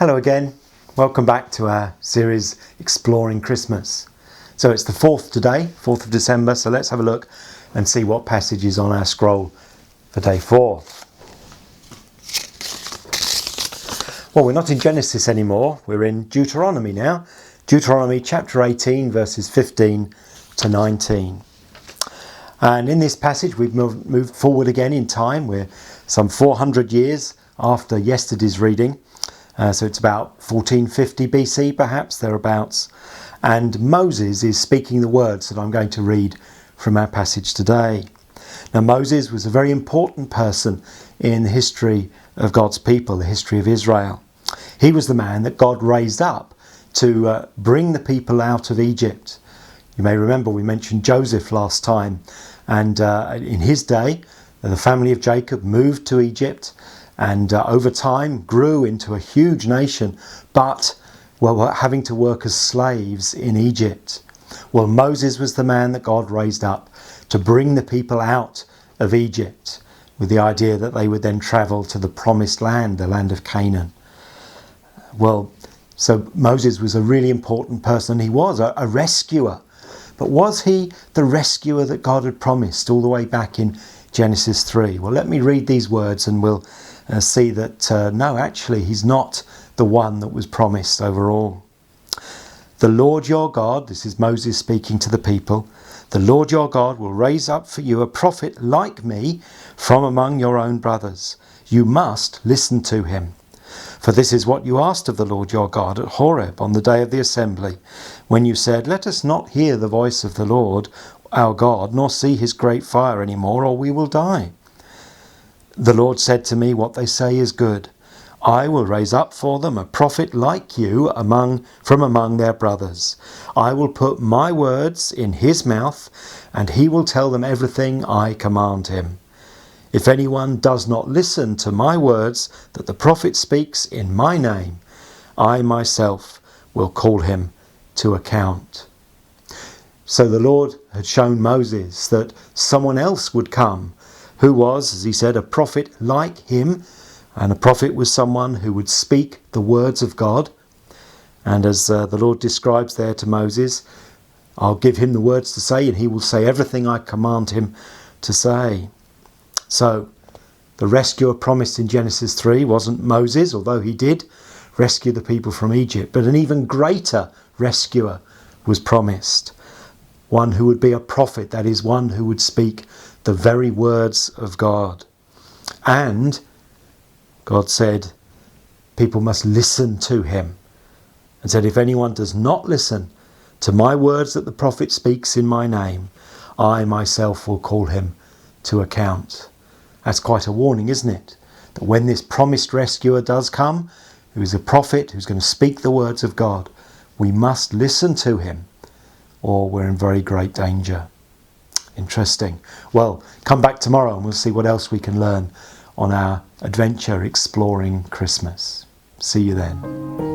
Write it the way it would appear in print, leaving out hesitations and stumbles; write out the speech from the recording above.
Hello again, welcome back to our series Exploring Christmas. So it's the 4th today, 4th of December, so let's have a look and see what passage is on our scroll for day 4. Well, we're not in Genesis anymore, we're in Deuteronomy now. Deuteronomy chapter 18 verses 15 to 19. And in this passage we've moved forward again in time. We're some 400 years after yesterday's reading. So it's about 1450 BC perhaps, thereabouts. And Moses is speaking the words that I'm going to read from our passage today. Now Moses was a very important person in the history of God's people, the history of Israel. He was the man that God raised up to bring the people out of Egypt. You may remember we mentioned Joseph last time, and in his day the family of Jacob moved to Egypt and over time grew into a huge nation, but were having to work as slaves in Egypt. Well, Moses was the man that God raised up to bring the people out of Egypt with the idea that they would then travel to the promised land, the land of Canaan. Well, so Moses was a really important person. He was a rescuer. But was he the rescuer that God had promised all the way back in Genesis 3? Well, let me read these words and we'll see that no, actually he's not the one that was promised overall. The Lord your God, this is Moses speaking to the people, the Lord your God will raise up for you a prophet like me from among your own brothers. You must listen to him. For this is what you asked of the Lord your God at Horeb on the day of the assembly, when you said, let us not hear the voice of the Lord our God, nor see his great fire any more, or we will die. The Lord said to me, what they say is good. I will raise up for them a prophet like you from among their brothers. I will put my words in his mouth, and he will tell them everything I command him. If anyone does not listen to my words that the prophet speaks in my name, I myself will call him to account. So the Lord had shown Moses that someone else would come who was, as he said, a prophet like him. And a prophet was someone who would speak the words of God. And as the Lord describes there to Moses, I'll give him the words to say and he will say everything I command him to say. So the rescuer promised in Genesis 3 wasn't Moses, although he did rescue the people from Egypt, but an even greater rescuer was promised. One who would be a prophet, that is, one who would speak the very words of God. And God said people must listen to him, and said if anyone does not listen to my words that the prophet speaks in my name, I myself will call him to account. That's quite a warning, isn't it? That when this promised rescuer does come, who is a prophet, who's going to speak the words of God, we must listen to him, or we're in very great danger. Interesting. Well, come back tomorrow and we'll see what else we can learn on our adventure exploring Christmas. See you then.